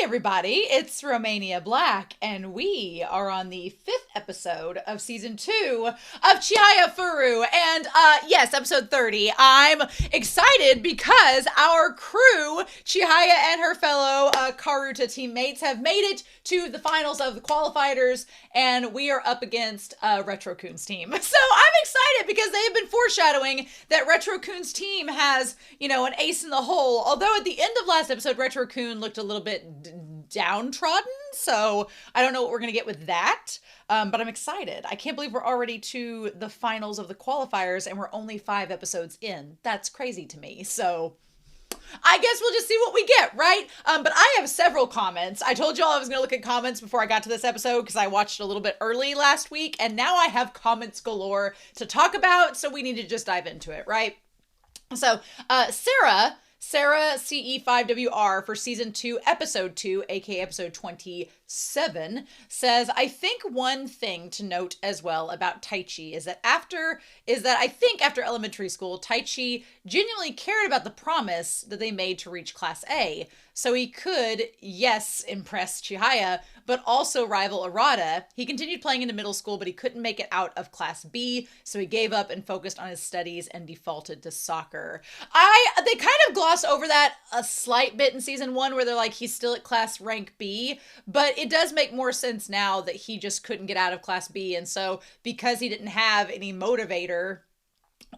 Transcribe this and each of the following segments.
everybody, it's Romania Black, and we are on the 5th episode of season 2 of Chihayafuru, and yes, episode 30. I'm excited because our crew, Chihaya and her fellow Karuta teammates, have made it to the finals of the qualifiers, and we are up against Retro-kun's team. So I'm excited because they have been foreshadowing that Retro-kun's team has, an ace in the hole, although at the end of last episode, Retro-kun looked a little bit downtrodden, so I don't know what we're going to get with that, but I'm excited. I can't believe we're already to the finals of the qualifiers, and we're only 5 episodes in. That's crazy to me, so I guess we'll just see what we get, right? But I have several comments. I told y'all I was going to look at comments before I got to this episode because I watched a little bit early last week, and now I have comments galore to talk about, so we need to just dive into it, right? So, Sarah CE5WR for season 2, episode 2, aka episode 27, says, I think one thing to note as well about Taichi is that I think after elementary school, Taichi genuinely cared about the promise that they made to reach Class A. So he could, yes, impress Chihaya, but also rival Arata. He continued playing into middle school, but he couldn't make it out of Class B, so he gave up and focused on his studies and defaulted to soccer. They kind of gloss over that a slight bit in season 1 where they're like, he's still at class rank B, but it does make more sense now that he just couldn't get out of Class B, and so because he didn't have any motivator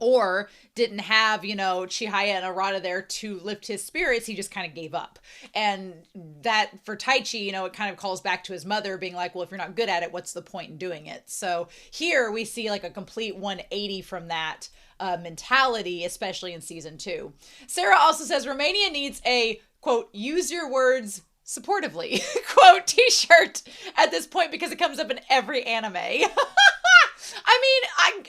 or didn't have, Chihaya and Arata there to lift his spirits, he just kind of gave up. And that, for Taichi, it kind of calls back to his mother being like, well, if you're not good at it, what's the point in doing it? So here we see like a complete 180 from that mentality, especially in season 2. Sarah also says Romania needs a, quote, use your words supportively, quote, t-shirt at this point because it comes up in every anime. I mean,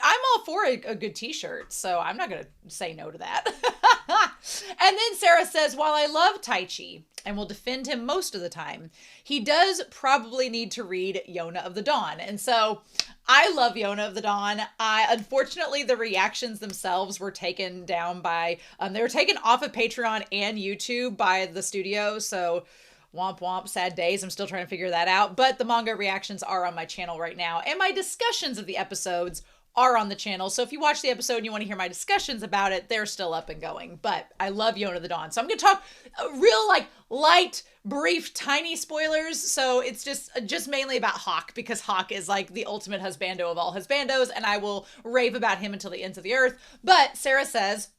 I'm all for a good t-shirt, so I'm not going to say no to that. And then Sarah says, while I love Taichi and will defend him most of the time, he does probably need to read Yona of the Dawn. And so I love Yona of the Dawn. Unfortunately, the reactions themselves were taken down by, they were taken off of Patreon and YouTube by the studio, so womp womp, sad days. I'm still trying to figure that out. But the manga reactions are on my channel right now. And my discussions of the episodes are on the channel. So if you watch the episode and you want to hear my discussions about it, they're still up and going. But I love Yona of the Dawn. So I'm going to talk real light, brief, tiny spoilers. So it's just mainly about Hawk because Hawk is like the ultimate husbando of all husbandos. And I will rave about him until the ends of the earth. But Sarah says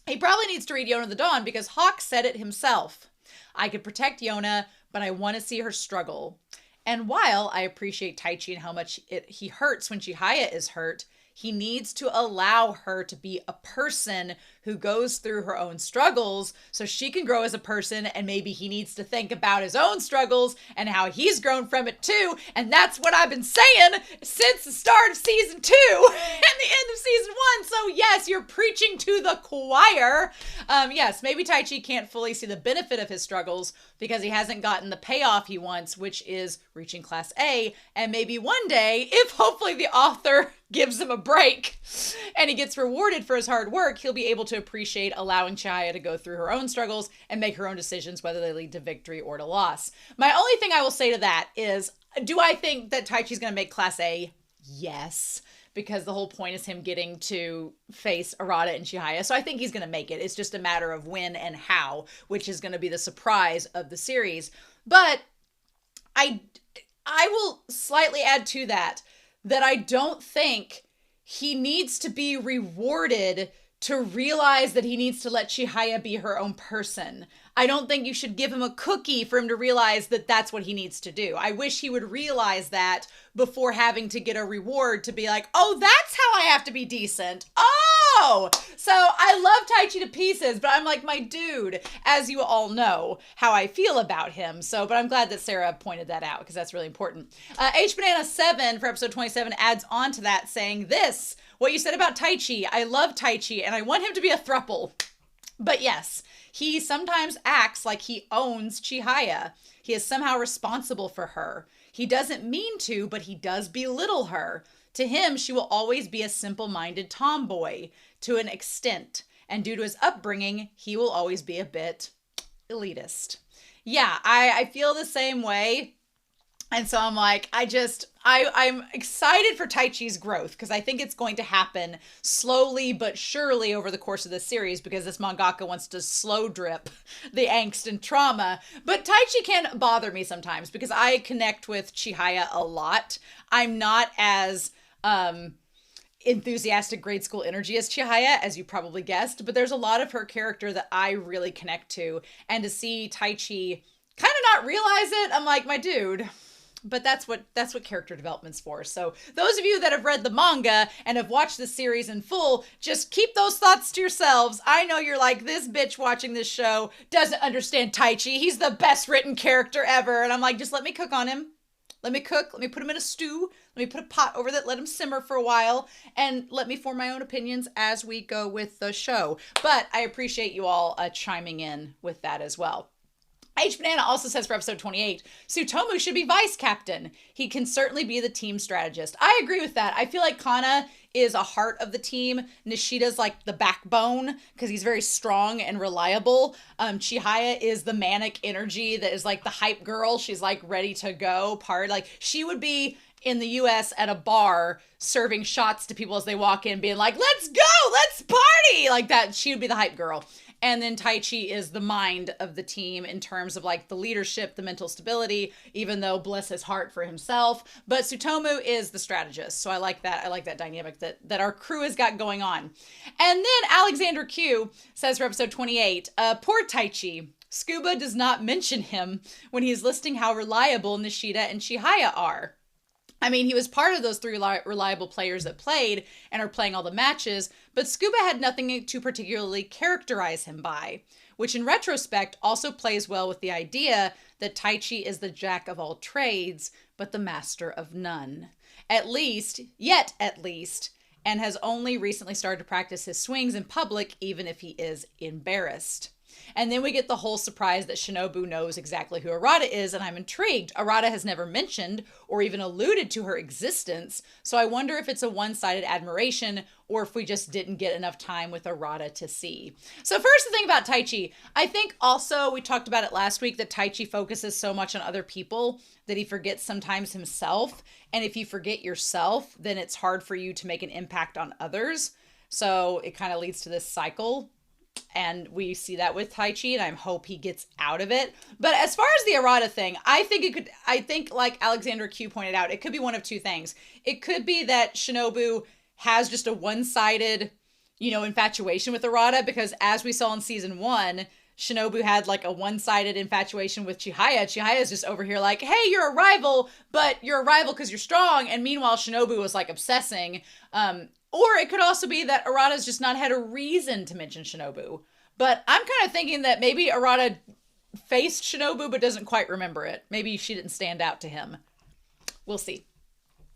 he probably needs to read Yona of the Dawn because Hawk said it himself. I could protect Yona, but I want to see her struggle. And while I appreciate Taichi and how much he hurts when Chihaya is hurt, he needs to allow her to be a person who goes through her own struggles so she can grow as a person, and maybe he needs to think about his own struggles and how he's grown from it too. And that's what I've been saying since the start of season 2 and the end of season 1. So yes, you're preaching to the choir. Yes, maybe Taichi can't fully see the benefit of his struggles because he hasn't gotten the payoff he wants, which is reaching Class A. And maybe one day, if hopefully the author gives him a break and he gets rewarded for his hard work, he'll be able to appreciate allowing Chihaya to go through her own struggles and make her own decisions, whether they lead to victory or to loss. My only thing I will say to that is, do I think that Taichi's going to make Class A? Yes, because the whole point is him getting to face Arata and Chihaya. So I think he's going to make it. It's just a matter of when and how, which is going to be the surprise of the series. But I will slightly add to that I don't think he needs to be rewarded to realize that he needs to let Chihaya be her own person. I don't think you should give him a cookie for him to realize that that's what he needs to do. I wish he would realize that before having to get a reward to be like, oh, that's how I have to be decent. Oh! So I love Taichi to pieces, but I'm like, my dude, as you all know how I feel about him. So, but I'm glad that Sarah pointed that out because that's really important. HBanana7 for episode 27 adds on to that saying this, what you said about Taichi, I love Taichi and I want him to be a throuple. But yes, he sometimes acts like he owns Chihaya. He is somehow responsible for her. He doesn't mean to, but he does belittle her. To him, she will always be a simple-minded tomboy to an extent. And due to his upbringing, he will always be a bit elitist. Yeah, I feel the same way. And so I'm like, I'm excited for Taichi's growth because I think it's going to happen slowly but surely over the course of this series because this mangaka wants to slow drip the angst and trauma. But Taichi can bother me sometimes because I connect with Chihaya a lot. I'm not as enthusiastic grade school energy as Chihaya, as you probably guessed, but there's a lot of her character that I really connect to. And to see Taichi kind of not realize it, I'm like, my dude. But that's what character development's for. So those of you that have read the manga and have watched the series in full, just keep those thoughts to yourselves. I know you're like, this bitch watching this show doesn't understand Taichi. He's the best written character ever. And I'm like, just let me cook on him. Let me cook. Let me put him in a stew. Let me put a pot over that. Let him simmer for a while. And let me form my own opinions as we go with the show. But I appreciate you all chiming in with that as well. H Banana also says for episode 28, Tsutomu should be vice captain. He can certainly be the team strategist. I agree with that. I feel like Kana is a heart of the team. Nishida's like the backbone because he's very strong and reliable. Chihaya is the manic energy that is like the hype girl. She's like ready to go like she would be in the US at a bar serving shots to people as they walk in being like, let's go, let's party, like that. She would be the hype girl. And then Taichi is the mind of the team in terms of like the leadership, the mental stability, even though bless his heart for himself. But Tsutomu is the strategist. So I like that. I like that dynamic that our crew has got going on. And then Alexander Q says for episode 28, poor Taichi. Scuba does not mention him when he's listing how reliable Nishida and Chihaya are. I mean, he was part of those three reliable players that played and are playing all the matches, but Scuba had nothing to particularly characterize him by, which in retrospect also plays well with the idea that Taichi is the jack of all trades, but the master of none. At least, and has only recently started to practice his swings in public, even if he is embarrassed. And then we get the whole surprise that Shinobu knows exactly who Arata is, and I'm intrigued. Arata has never mentioned or even alluded to her existence, so I wonder if it's a one-sided admiration or if we just didn't get enough time with Arata to see. So first, the thing about Taichi, I think also, we talked about it last week, that Taichi focuses so much on other people that he forgets sometimes himself, and if you forget yourself, then it's hard for you to make an impact on others, so it kind of leads to this cycle. And we see that with Taichi, and I hope he gets out of it. But as far as the Arata thing, I think like Alexander Q pointed out, it could be one of two things. It could be that Shinobu has just a one-sided, infatuation with Arata, because as we saw in season 1, Shinobu had like a one-sided infatuation with Chihaya. Chihaya's just over here like, hey, you're a rival, but you're a rival because you're strong. And meanwhile, Shinobu was like obsessing. Or it could also be that Arata's just not had a reason to mention Shinobu. But I'm kind of thinking that maybe Arata faced Shinobu but doesn't quite remember it. Maybe she didn't stand out to him. We'll see.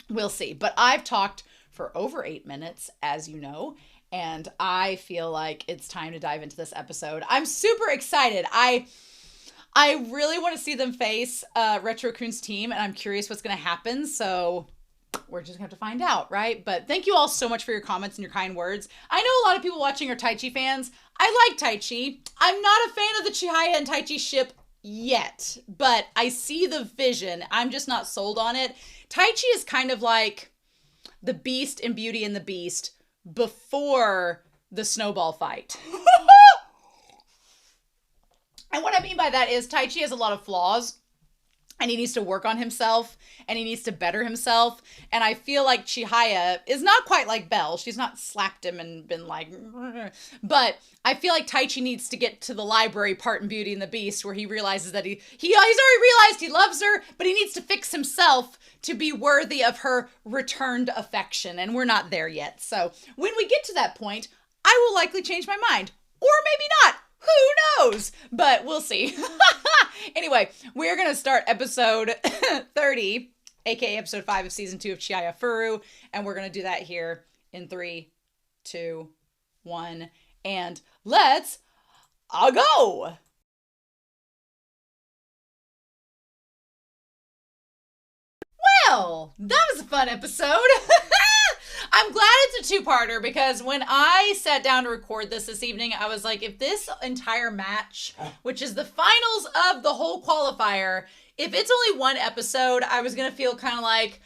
But I've talked for over 8 minutes, as you know, and I feel like it's time to dive into this episode. I'm super excited. I really want to see them face Retro-kun's team, and I'm curious what's going to happen, so we're just going to have to find out, right? But thank you all so much for your comments and your kind words. I know a lot of people watching are Taichi fans. I like Taichi. I'm not a fan of the Chihaya and Taichi ship yet, but I see the vision. I'm just not sold on it. Taichi is kind of like the Beast in Beauty and the Beast before the snowball fight. And what I mean by that is Taichi has a lot of flaws, and he needs to work on himself, and he needs to better himself. And I feel like Chihaya is not quite like Belle. She's not slapped him and been like, but I feel like Taichi needs to get to the library part in Beauty and the Beast where he realizes that he's already realized he loves her, but he needs to fix himself to be worthy of her returned affection. And we're not there yet. So when we get to that point, I will likely change my mind, or maybe not. Who knows? But we'll see. Anyway, we're going to start episode 30, aka episode 5 of season 2 of Chihayafuru, and we're going to do that here in 3, 2, 1, and let's go! Well, that was a fun episode. I'm glad it's a two-parter because when I sat down to record this evening, I was like, if this entire match, which is the finals of the whole qualifier, if it's only one episode, I was going to feel kind of like,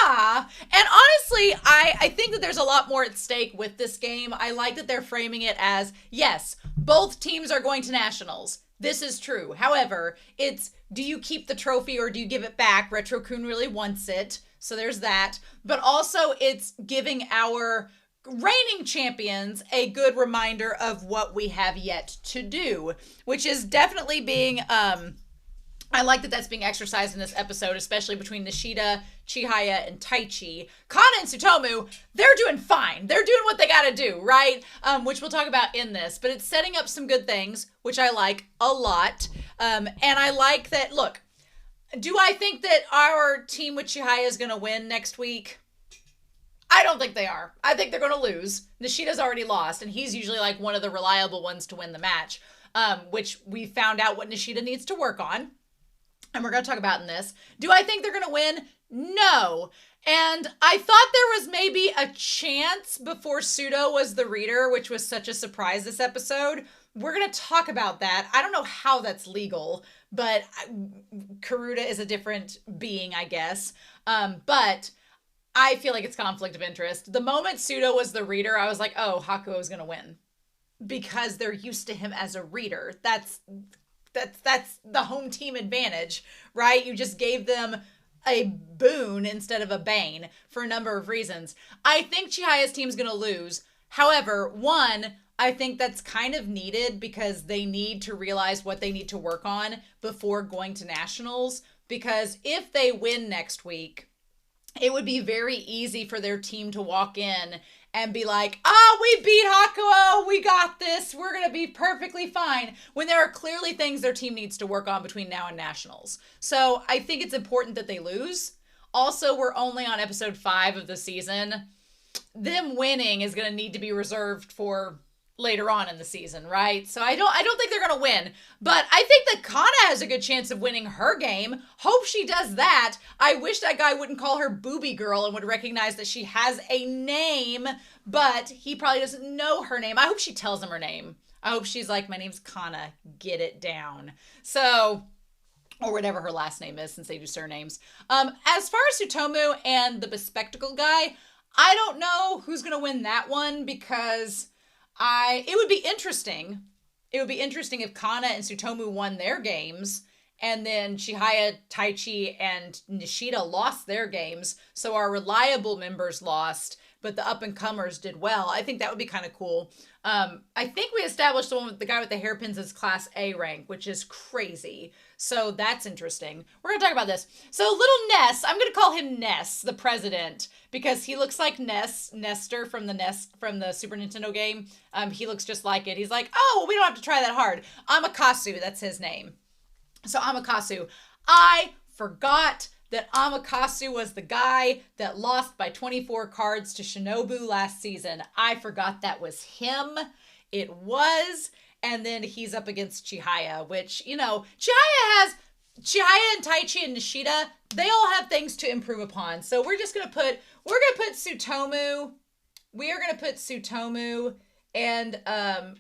and honestly, I think that there's a lot more at stake with this game. I like that they're framing it as, yes, both teams are going to nationals. This is true. However, it's, do you keep the trophy or do you give it back? Retro-kun really wants it. So there's that. But also it's giving our reigning champions a good reminder of what we have yet to do, which is definitely being, I like that that's being exercised in this episode, especially between Nishida, Chihaya, and Taichi. Kana and Tsutomu, they're doing fine. They're doing what they gotta do, right? Which we'll talk about in this. But it's setting up some good things, which I like a lot. And I like that, look, do I think that our team with Chihaya is going to win next week? I don't think they are. I think they're going to lose. Nishida's already lost, and he's usually like one of the reliable ones to win the match, which we found out what Nishida needs to work on, and we're going to talk about in this. Do I think they're going to win? No. And I thought there was maybe a chance before Pseudo was the reader, which was such a surprise this episode. We're going to talk about that. I don't know how that's legal, but Karuta is a different being, I guess. But I feel like it's conflict of interest. The moment Pseudo was the reader, I was like, oh, Hokuo is going to win. Because they're used to him as a reader. That's the home team advantage, right? You just gave them a boon instead of a bane for a number of reasons. I think Chihaya's team's going to lose. However, one, I think that's kind of needed because they need to realize what they need to work on before going to nationals. Because if they win next week, it would be very easy for their team to walk in and be like, we beat Hokuo, we got this, we're going to be perfectly fine, when there are clearly things their team needs to work on between now and nationals. So I think it's important that they lose. Also, we're only on episode 5 of the season. Them winning is going to need to be reserved for later on in the season, right? So I don't think they're going to win, but I think that Kana has a good chance of winning her game. Hope she does that. I wish that guy wouldn't call her Booby Girl and would recognize that she has a name, but he probably doesn't know her name. I hope she tells him her name. I hope she's like, my name's Kana, get it down. So, or whatever her last name is since they do surnames. As far as Tsutomu and the bespectacled guy, I don't know who's going to win that one because it would be interesting. It would be interesting if Kana and Tsutomu won their games and then Chihaya, Taichi, and Nishida lost their games. So our reliable members lost, but the up-and-comers did well. I think that would be kind of cool. I think we established the guy with the hairpins is Class A rank, which is crazy. So that's interesting. We're going to talk about this. So little Ness, I'm going to call him Ness, the president, because he looks like Nestor from the Super Nintendo game. He looks just like it. He's like, oh, well, we don't have to try that hard. Amakasu, that's his name. So Amakasu, I forgot that Amakasu was the guy that lost by 24 cards to Shinobu last season. I forgot that was him. It was. And then he's up against Chihaya, which, Chihaya and Taichi and Nishida, they all have things to improve upon. So we're going to put Tsutomu. We are going to put Tsutomu and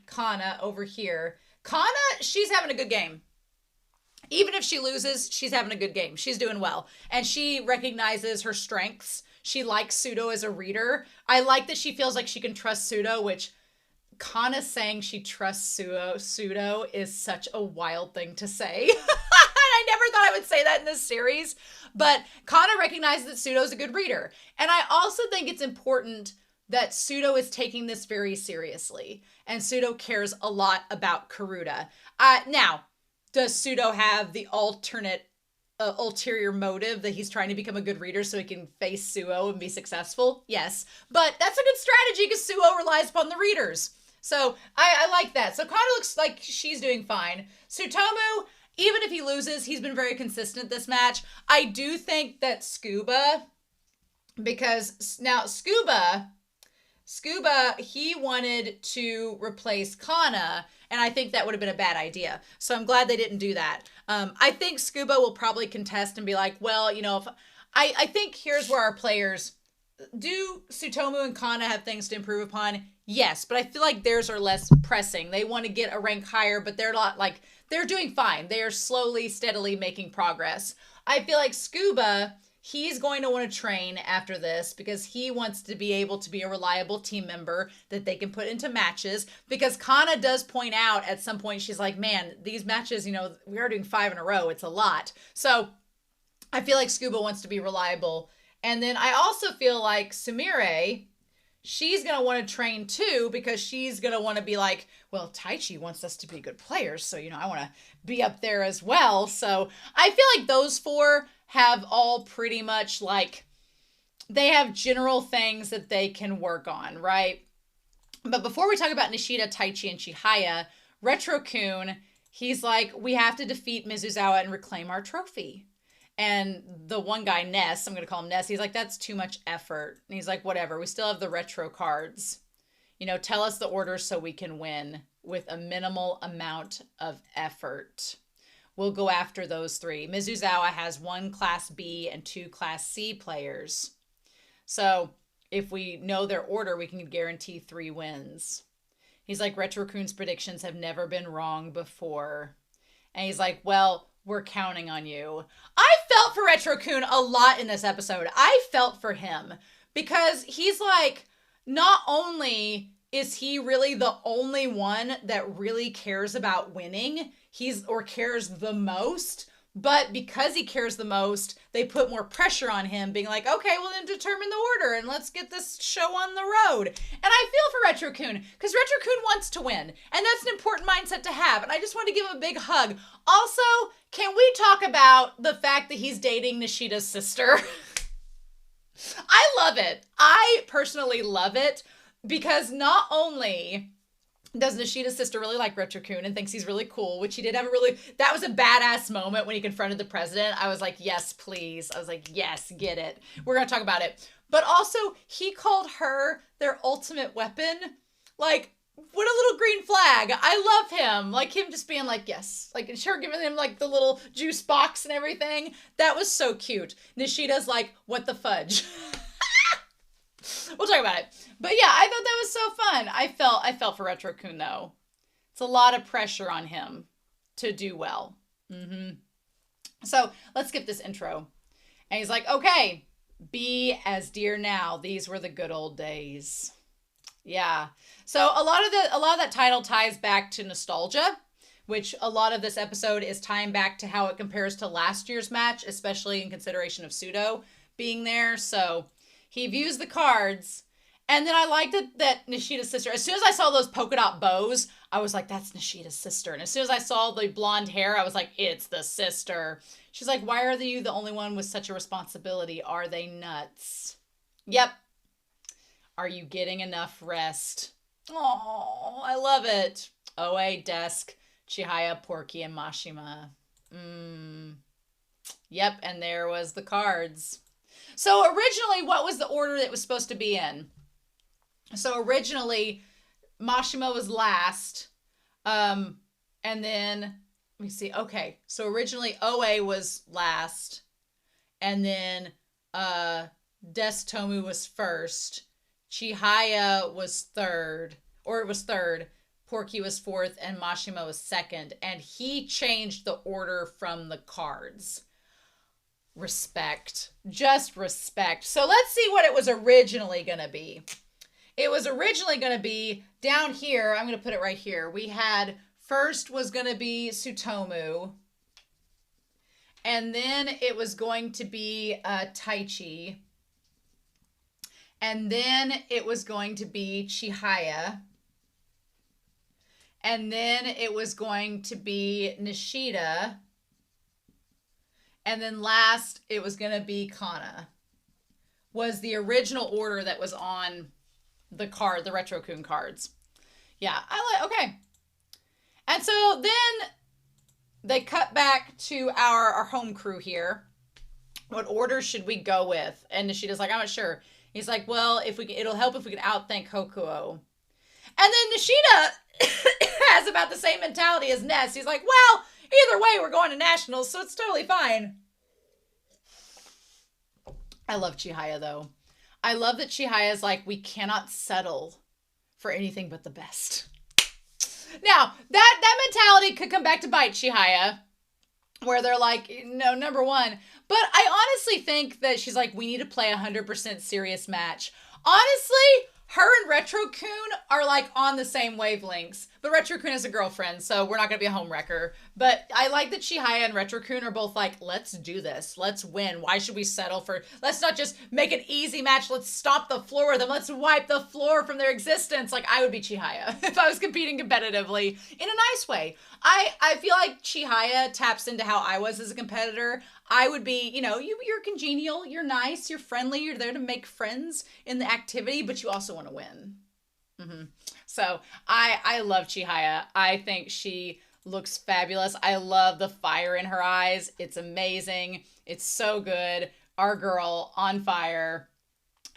Kana over here. Kana, she's having a good game. Even if she loses, she's having a good game. She's doing well. And she recognizes her strengths. She likes Pseudo as a reader. I like that she feels like she can trust Pseudo, which Kana saying she trusts Pseudo is such a wild thing to say. I never thought I would say that in this series. But Kana recognizes that Pseudo is a good reader. And I also think it's important that Pseudo is taking this very seriously. And Pseudo cares a lot about Karuta. Now, does Pseudo have the ulterior motive that he's trying to become a good reader so he can face Suo and be successful? Yes. But that's a good strategy because Suo relies upon the readers. So I like that. So Kana looks like she's doing fine. Tsutomu, even if he loses, he's been very consistent this match. I do think that Scuba, because now Scuba, he wanted to replace Kana, and I think that would have been a bad idea. So I'm glad they didn't do that. I think Scuba will probably contest and be like, well, if I think here's where our players do Tsutomu and Kana have things to improve upon? Yes, but I feel like theirs are less pressing. They want to get a rank higher, but they're not like, they're doing fine. They are slowly, steadily making progress. I feel like Scuba, he's going to want to train after this because he wants to be able to be a reliable team member that they can put into matches. Because Kana does point out at some point, she's like, man, these matches, you know, we are doing 5 in a row. It's a lot. So I feel like Scuba wants to be reliable. And then I also feel like Sumire, she's going to want to train too because she's going to want to be like, well, Taichi wants us to be good players. So, you know, I want to be up there as well. So I feel like those 4 have all pretty much like, they have general things that they can work on, right? But before we talk about Nishida, Taichi, and Chihaya, Retro-kun, he's like, we have to defeat Mizusawa and reclaim our trophy. And the one guy, Ness, I'm going to call him Ness, he's like, that's too much effort. And he's like, whatever, we still have the retro cards. You know, tell us the orders so we can win with a minimal amount of effort. We'll go after those 3. Mizusawa has 1 Class B and 2 Class C players. So if we know their order, we can guarantee 3 wins. He's like, Retro-kun's predictions have never been wrong before. And he's like, well, we're counting on you. I felt for Retro-kun a lot in this episode. I felt for him because he's like, not only is he really the only one that really cares about winning, or cares the most, but because he cares the most, they put more pressure on him, being like, okay, well then determine the order and let's get this show on the road. And I feel for Retro-kun because Retro-kun wants to win, and that's an important mindset to have. And I just want to give him a big hug. Also, can we talk about the fact that he's dating Nishida's sister? I love it. I personally love it because not only does Nishida's sister really like Retro-kun and thinks he's really cool, which he did have that was a badass moment when he confronted the president. I was like, yes, please. I was like, yes, get it. We're going to talk about it. But also, he called her their ultimate weapon. Like, what a little green flag. I love him. Like, him just being like, yes. Like, and sure, giving him, like, the little juice box and everything. That was so cute. Nishida's like, what the fudge? We'll talk about it. But yeah, I thought that was so fun. I felt for Retro-kun, though. It's a lot of pressure on him to do well. So, let's skip this intro. And he's like, okay, be as dear now. These were the good old days. Yeah. So a lot of that title ties back to nostalgia, which a lot of this episode is tying back to how it compares to last year's match, especially in consideration of Pseudo being there. So he views the cards, and then I liked it that Nishida's sister, as soon as I saw those polka dot bows, I was like, that's Nishida's sister. And as soon as I saw the blonde hair, I was like, it's the sister. She's like, why are you the only one with such a responsibility? Are they nuts? Yep. Are you getting enough rest? Oh, I love it. Oe, Desk, Chihaya, Porky, and Mashima. Yep, and there was the cards. So originally, what was the order that it was supposed to be in? So originally, Mashima was last. And then, let me see. Okay, so originally, Oe was last. And then Tomu was first. Chihaya was third. Porky was fourth, and Mashima was second. And he changed the order from the cards. Respect. Just respect. So let's see what it was originally going to be. It was originally going to be down here. I'm going to put it right here. We had first was going to be Tsutomu. And then it was going to be Taichi. And then it was going to be Chihaya. And then it was going to be Nishida. And then last, it was going to be Kana. Was the original order that was on the card, the Retro-kun cards. Yeah, okay. And so then they cut back to our home crew here. What order should we go with? And Nishida's like, I'm not sure. He's like, well, it'll help if we can outthink Hokuo. And then Nishida has about the same mentality as Ness. He's like, well, either way, we're going to nationals, so it's totally fine. I love Chihaya, though. I love that Chihaya's like, we cannot settle for anything but the best. Now, that mentality could come back to bite Chihaya, where they're like, no, number one. But I honestly think that she's like, we need to play a 100% serious match. Honestly, her and Retro-kun are like on the same wavelengths. But Retro-kun is a girlfriend, so we're not going to be a homewrecker. But I like that Chihaya and Retro-kun are both like, let's do this. Let's win. Why should we settle for... Let's not just make an easy match. Let's stomp the floor with them. Let's wipe the floor from their existence. Like, I would be Chihaya if I was competing competitively in a nice way. I feel like Chihaya taps into how I was as a competitor. I would be, you're congenial, you're nice, you're friendly, you're there to make friends in the activity, but you also want to win. Mm-hmm. So I love Chihaya. I think she looks fabulous. I love the fire in her eyes. It's amazing. It's so good. Our girl on fire.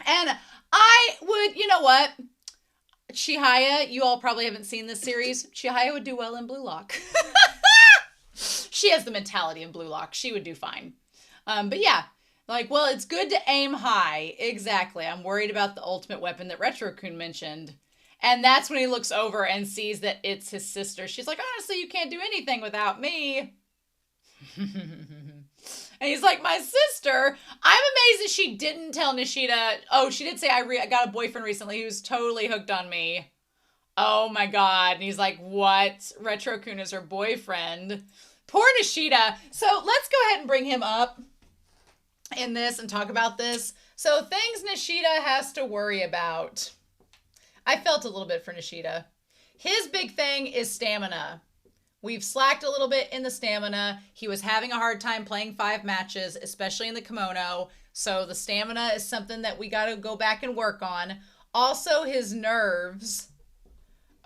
And I would, you know what? Chihaya, you all probably haven't seen this series. Chihaya would do well in Blue Lock. She has the mentality in Blue Lock. She would do fine. But yeah, like, well, it's good to aim high. Exactly. I'm worried about the ultimate weapon that Retro-kun mentioned. And that's when he looks over and sees that it's his sister. She's like, honestly, you can't do anything without me. And he's like, my sister? I'm amazed that she didn't tell Nishida. Oh, she did say, I got a boyfriend recently who's totally hooked on me. Oh my God. And he's like, what? Retro-kun is her boyfriend. Poor Nishida. So let's go ahead and bring him up in this and talk about this. So things Nishida has to worry about. I felt a little bit for Nishida. His big thing is stamina. We've slacked a little bit in the stamina. He was having a hard time playing 5 matches, especially in the kimono. So the stamina is something that we got to go back and work on. Also, his nerves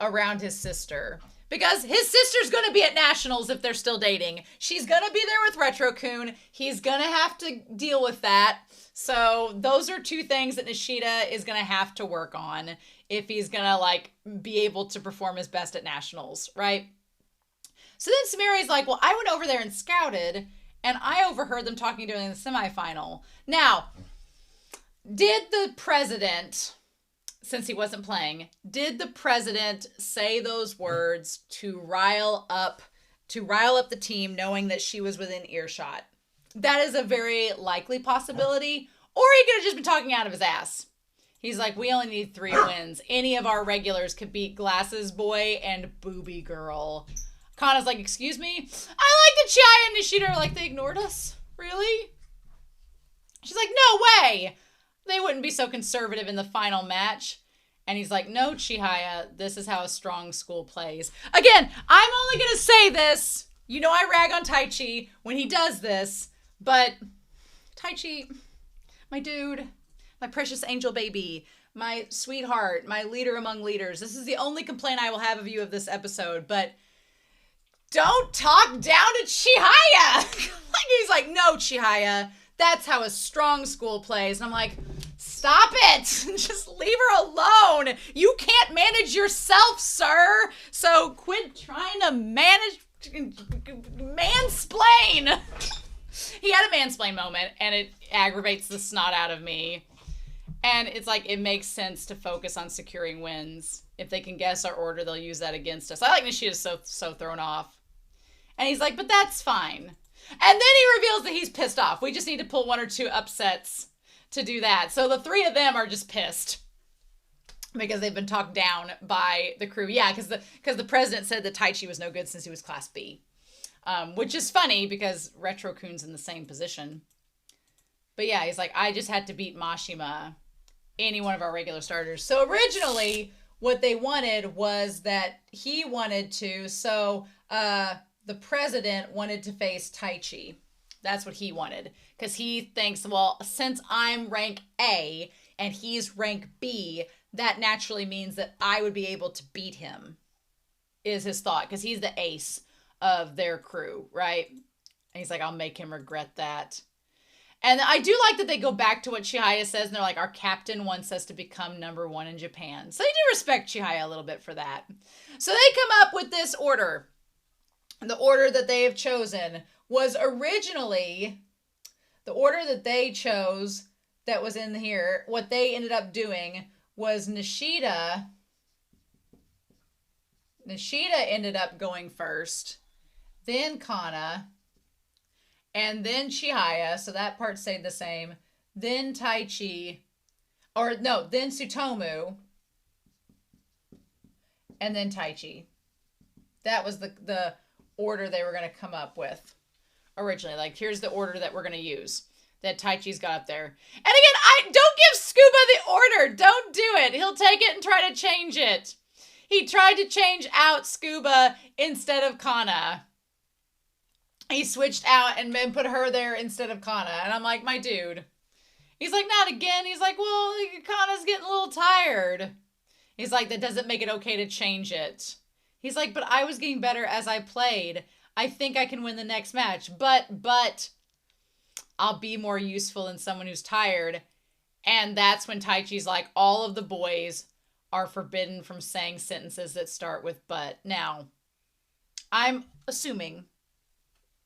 around his sister. Because his sister's going to be at nationals if they're still dating. She's going to be there with Retro-kun. He's going to have to deal with that. So those are 2 things that Nishida is going to have to work on if he's going to like be able to perform his best at nationals, right? So then Sumeri's like, well, I went over there and scouted and I overheard them talking during the semifinal. Now, did the president, since he wasn't playing, did the president say those words to rile up the team knowing that she was within earshot? That is a very likely possibility. Or he could have just been talking out of his ass. He's like, we only need 3 wins. Any of our regulars could beat Glasses Boy and Booby Girl. Kana's like, excuse me? I like that Chihaya and Nishida are like, they ignored us? Really? She's like, no way. They wouldn't be so conservative in the final match. And he's like, no, Chihaya, this is how a strong school plays. Again, I'm only going to say this. You know I rag on Taichi when he does this. But Taichi, my dude, my precious angel baby, my sweetheart, my leader among leaders. This is the only complaint I will have of you of this episode. But don't talk down to Chihaya. He's like, no, Chihaya, that's how a strong school plays. And I'm like, stop it. Just leave her alone. You can't manage yourself, sir. So quit trying to mansplain. He had a mansplain moment, and it aggravates the snot out of me. And it's like, it makes sense to focus on securing wins. If they can guess our order, they'll use that against us. I like Nishida's so thrown off. And he's like, but that's fine. And then he reveals that he's pissed off. We just need to pull 1 or 2 upsets to do that. So the 3 of them are just pissed because they've been talked down by the crew. Yeah, because the president said that Taichi was no good since he was Class B. Which is funny because Retro-kun's in the same position. But yeah, he's like, I just had to beat Mashima, any one of our regular starters. So originally, what they wanted was that he wanted to, the president wanted to face Taichi. That's what he wanted. Because he thinks, well, since I'm rank A and he's rank B, that naturally means that I would be able to beat him, is his thought. Because he's the ace of their crew, right? And he's like, I'll make him regret that. And I do like that they go back to what Chihaya says, and they're like, our captain wants us to become number 1 in Japan. So they do respect Chihaya a little bit for that. So they come up with this order. The order that they have chosen was originally, the order that they chose that was in here, what they ended up doing was Nishida ended up going first, then Kana, and then Chihaya, so that part stayed the same, then Taichi, then Tsutomu, and then Taichi. That was the order they were going to come up with originally. Like, here's the order that we're going to use. That Taichi's got up there. And again, I don't give Scuba the order. Don't do it. He'll take it and try to change it. He tried to change out Scuba instead of Kana. He switched out and put her there instead of Kana. And I'm like, my dude. He's like, not again. He's like, well, Kana's getting a little tired. He's like, that doesn't make it okay to change it. He's like, but I was getting better as I played. I think I can win the next match. But I'll be more useful than someone who's tired. And that's when Taichi's like, all of the boys are forbidden from saying sentences that start with but. Now, I'm assuming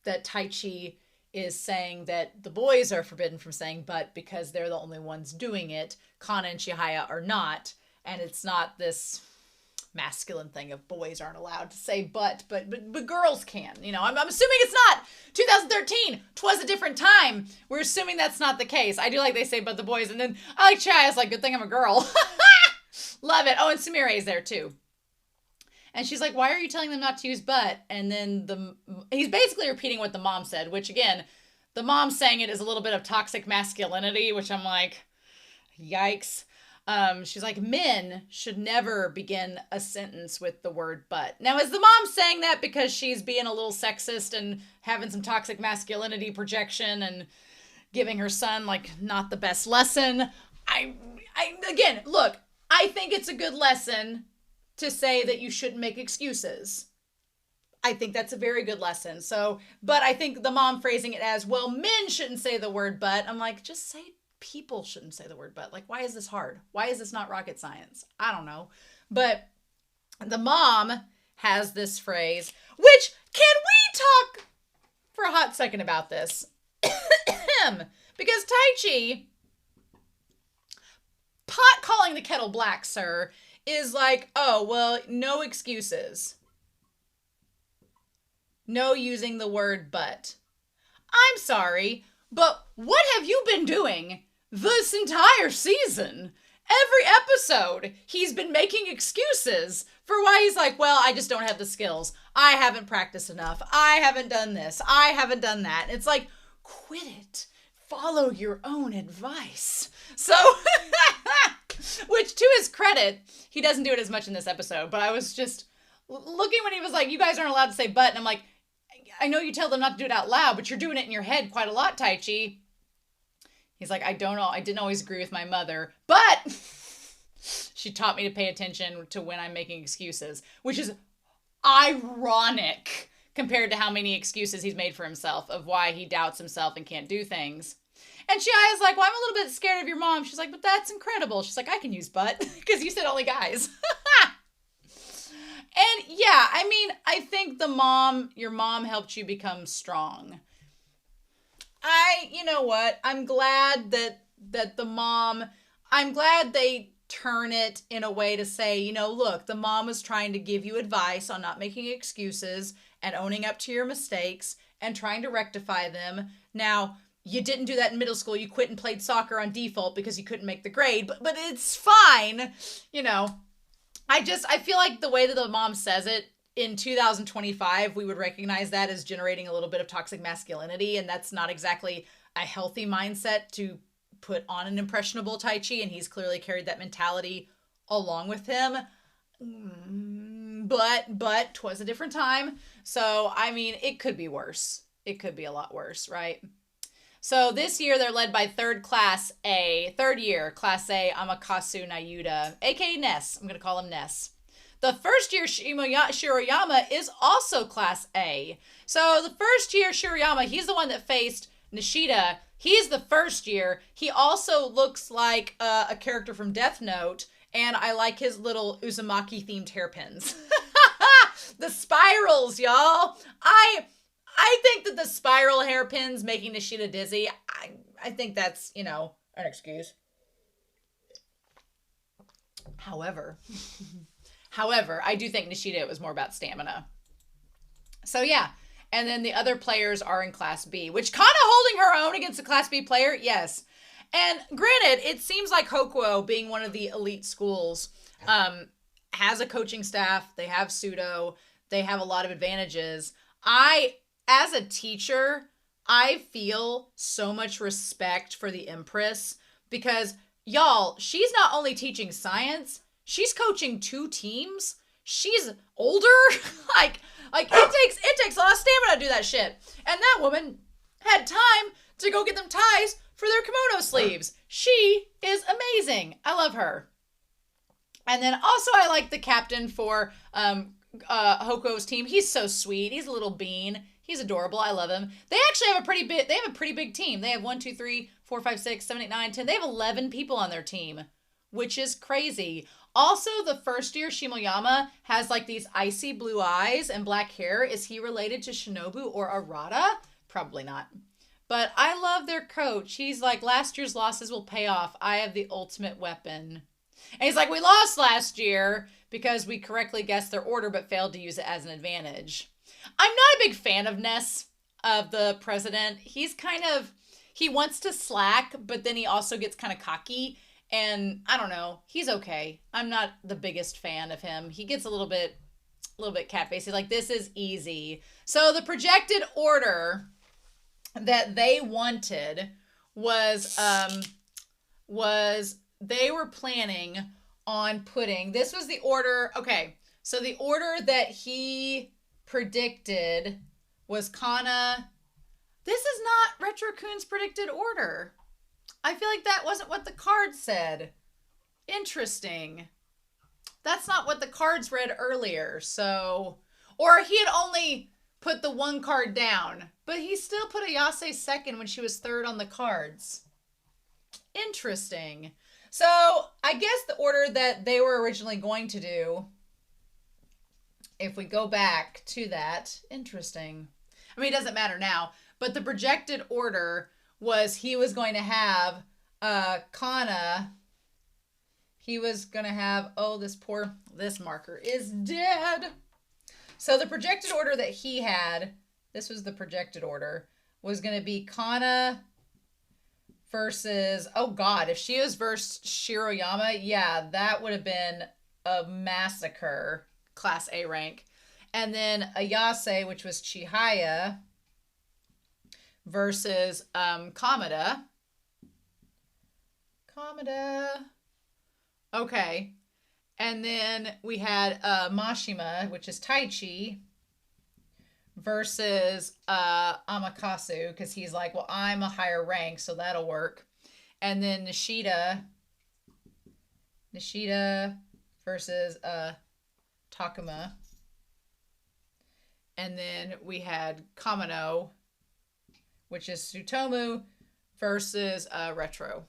that Taichi is saying that the boys are forbidden from saying but because they're the only ones doing it. Kana and Chihaya are not. And it's not this masculine thing of boys aren't allowed to say but girls can. You know, I'm assuming it's not 2013. 'Twas a different time. We're assuming that's not the case. I do like they say but the boys. And then I like Chihaya's like, good thing I'm a girl. Love it. Oh, and Sumire's there too. And she's like, why are you telling them not to use but? And then he's basically repeating what the mom said, which again, the mom saying it is a little bit of toxic masculinity, which I'm like, yikes. She's like, men should never begin a sentence with the word but. Now, is the mom saying that because she's being a little sexist and having some toxic masculinity projection and giving her son, like, not the best lesson? Again, look, I think it's a good lesson to say that you shouldn't make excuses. I think that's a very good lesson. So, but I think the mom phrasing it as, well, men shouldn't say the word but. I'm like, just say people shouldn't say the word but. Like, why is this hard? Why is this not rocket science? I don't know. But the mom has this phrase, which, can we talk for a hot second about this? Because Taichi, pot calling the kettle black, sir, is like, oh, well, no excuses. No using the word but. I'm sorry, but what have you been doing this entire season? Every episode, he's been making excuses for why he's like, well, I just don't have the skills. I haven't practiced enough. I haven't done this. I haven't done that. It's like, quit it. Follow your own advice. So, which to his credit, he doesn't do it as much in this episode, but I was just looking when he was like, you guys aren't allowed to say but, and I'm like, I know you tell them not to do it out loud, but you're doing it in your head quite a lot, Taichi. He's like, I don't know. I didn't always agree with my mother, but she taught me to pay attention to when I'm making excuses, which is ironic compared to how many excuses he's made for himself of why he doubts himself and can't do things. And Chihaya's like, well, I'm a little bit scared of your mom. She's like, but that's incredible. She's like, I can use but, because you said only guys. And yeah, I mean, I think your mom helped you become strong. You know what? I'm glad that the mom, I'm glad they turn it in a way to say, you know, look, the mom was trying to give you advice on not making excuses and owning up to your mistakes and trying to rectify them. Now, you didn't do that in middle school. You quit and played soccer on default because you couldn't make the grade, but it's fine. You know, I feel like the way that the mom says it, in 2025, we would recognize that as generating a little bit of toxic masculinity, and that's not exactly a healthy mindset to put on an impressionable Taichi, and he's clearly carried that mentality along with him. But 'twas a different time, so, I mean, it could be worse. It could be a lot worse, right? So this year, they're led by third year, Class A, Amakasu Nayuda, aka Ness. I'm going to call him Ness. The first year Shiroyama is also Class A. So the first year Shiroyama, he's the one that faced Nishida. He's the first year. He also looks like a character from Death Note, and I like his little Uzumaki-themed hairpins. The spirals, y'all. I think that the spiral hairpins making Nishida dizzy, I think that's, you know, An excuse. However, I do think Nishida was more about stamina. So yeah. And then the other players are in Class B, which kind of holding her own against a Class B player, yes. And granted, it seems like Hokuo, being one of the elite schools, has a coaching staff. They have pseudo. They have a lot of advantages. As a teacher, I feel so much respect for the Empress because, y'all, she's not only teaching science, she's coaching 2 teams. She's older. like it takes a lot of stamina to do that shit. And that woman had time to go get them ties for their kimono sleeves. She is amazing. I love her. And then also I like the captain for Hokuo's team. He's so sweet. He's a little bean. He's adorable. I love him. They actually have a pretty big team. They have 1, 2, 3, 4, 5, 6, 7, 8, 9, 10. They have 11 people on their team, which is crazy. Also, the first year Shimoyama has like these icy blue eyes and black hair. Is he related to Shinobu or Arata? Probably not. But I love their coach. He's like, last year's losses will pay off. I have the ultimate weapon. And he's like, we lost last year because we correctly guessed their order but failed to use it as an advantage. I'm not a big fan of Ness, of the president. He wants to slack, but then he also gets kind of cocky. And I don't know, he's okay. I'm not the biggest fan of him. He gets a little bit cat-faced. He's like, this is easy. So the projected order that they wanted was they were planning on putting, this was the order, okay, so the order that he predicted was Kana. This is not Retro-kun's predicted order. I feel like that wasn't what the card said. Interesting. That's not what the cards read earlier. So, or he had only put the 1 card down, but he still put Ayase second when she was 3rd on the cards. Interesting. So, I guess the order that they were originally going to do, if we go back to that, interesting. I mean, it doesn't matter now, but the projected order was he was going to have Kana. He was going to have, this marker is dead. So the projected order that he had, this was the projected order, was going to be Kana versus, oh God, if she was versus Shiroyama, yeah, that would have been a massacre, Class A rank. And then Ayase, which was Chihaya, versus Kamada. Okay. And then we had Mashima, which is Taichi, versus Amakasu, because he's like, well, I'm a higher rank, so that'll work. And then Nishida versus Takuma. And then we had Kamano, which is Tsutomu, versus Retro.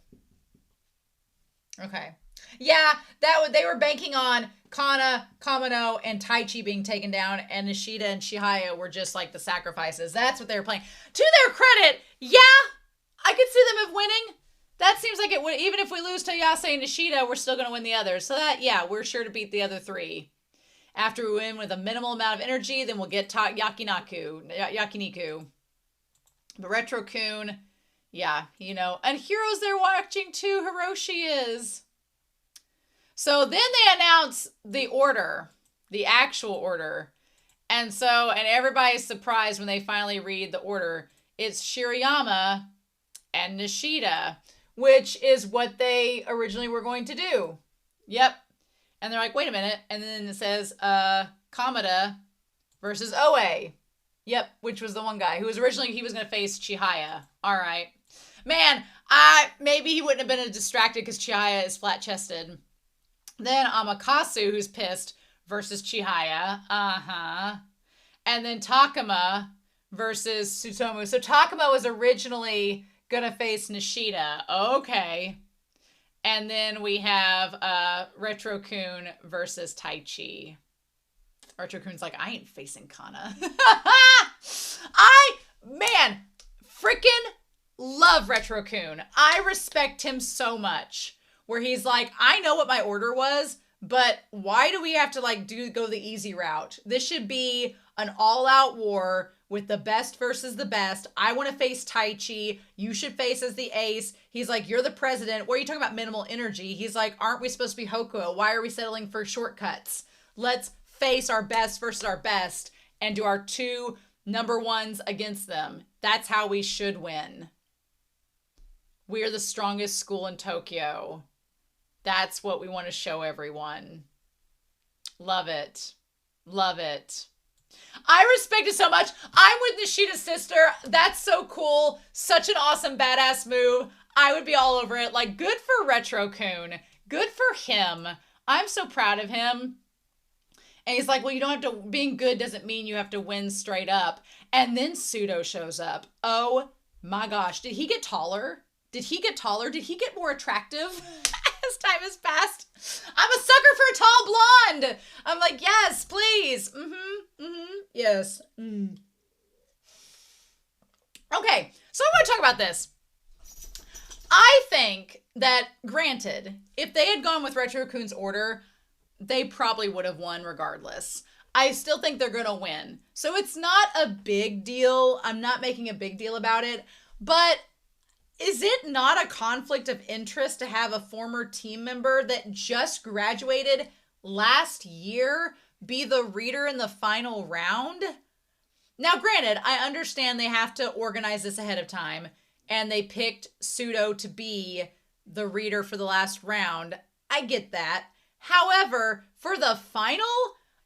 Okay. Yeah, they were banking on Kana, Kamano, and Taichi being taken down, and Nishida and Chihaya were just like the sacrifices. That's what they were playing. To their credit, yeah, I could see them as winning. That seems like it would, even if we lose to Ayase and Nishida, we're still going to win the others. So that, yeah, we're sure to beat the other 3. After we win with a minimal amount of energy, then we'll get Yakiniku. But Retro-kun, yeah, and Heroes they're watching too, Hiroshi is. So then they announce the order, the actual order. And everybody's surprised when they finally read the order. It's Shirayama and Nishida, which is what they originally were going to do. Yep. And they're like, wait a minute. And then it says Kamada versus Oe. Yep, which was the one guy who was originally, he was going to face Chihaya. All right. Man, maybe he wouldn't have been distracted because Chihaya is flat-chested. Then Amakasu, who's pissed, versus Chihaya. Uh-huh. And then Takuma versus Tsutomu. So Takuma was originally going to face Nishida. Okay. And then we have Retro-kun versus Taichi. Retro-kun's like, I ain't facing Kana. Freaking love love Retro-kun. I respect him so much. Where he's like, I know what my order was, but why do we have to like go the easy route? This should be an all-out war with the best versus the best. I want to face Taichi. You should face as the ace. He's like, you're the president. What are you talking about minimal energy? He's like, aren't we supposed to be Hokuo? Why are we settling for shortcuts? Let's face our best versus our best and do our 2 number ones against them. That's how we should win. We are the strongest school in Tokyo. That's what we want to show everyone. Love it. Love it. I respect it so much. I'm with Nishida's sister. That's so cool. Such an awesome badass move. I would be all over it. Like, good for Retro-kun. Good for him. I'm so proud of him. And he's like, well, you don't have to, being good doesn't mean you have to win straight up. And then Pseudo shows up. Oh my gosh. Did he get taller? Did he get taller? Did he get more attractive as time has passed? I'm a sucker for a tall blonde. I'm like, yes, please. Yes. Okay, so I want to talk about this. I think that, granted, if they had gone with Retro-kun's order, they probably would have won regardless. I still think they're going to win. So it's not a big deal. I'm not making a big deal about it. But is it not a conflict of interest to have a former team member that just graduated last year be the reader in the final round? Now, granted, I understand they have to organize this ahead of time, and they picked Pseudo to be the reader for the last round. I get that. However, for the final,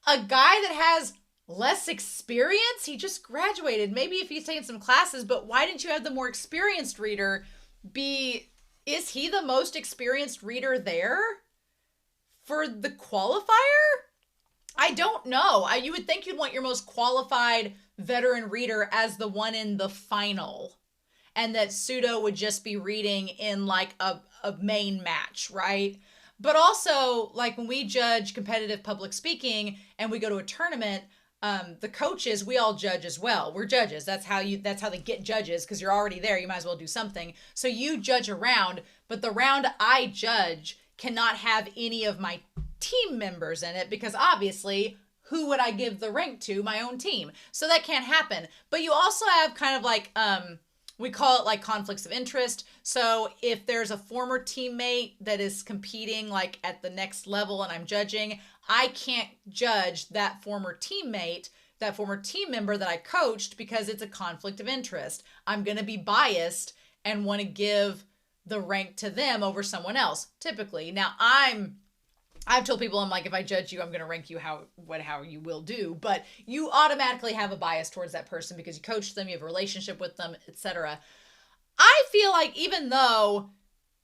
a guy that has less experience, he just graduated. Maybe if he's taken some classes, but why didn't you have the more experienced reader be, is he the most experienced reader there for the qualifier? I don't know. You would think you'd want your most qualified veteran reader as the one in the final, and that Pseudo would just be reading in like a main match, right? But also, like when we judge competitive public speaking and we go to a tournament, the coaches, we all judge as well. We're judges. That's how they get judges, because you're already there. You might as well do something. So you judge a round, but the round I judge cannot have any of my team members in it, because obviously, who would I give the rank to? My own team. So that can't happen. But you also have kind of like, we call it like conflicts of interest. So if there's a former teammate that is competing like at the next level and I'm judging, I can't judge that former teammate, that former team member that I coached, because it's a conflict of interest. I'm going to be biased and want to give the rank to them over someone else, typically. Now, I've told people, I'm like, if I judge you, I'm going to rank you how you will do. But you automatically have a bias towards that person because you coached them, you have a relationship with them, etc. I feel like even though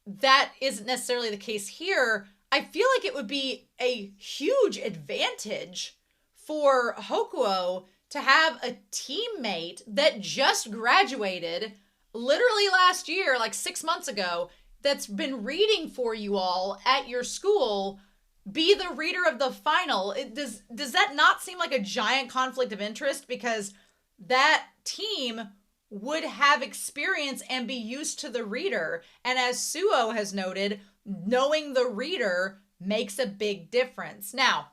that isn't necessarily the case here, I feel like it would be a huge advantage for Hokuo to have a teammate that just graduated literally last year, like 6 months ago, that's been reading for you all at your school, be the reader of the final. Does that not seem like a giant conflict of interest? Because that team would have experience and be used to the reader. And as Suo has noted, knowing the reader makes a big difference. Now,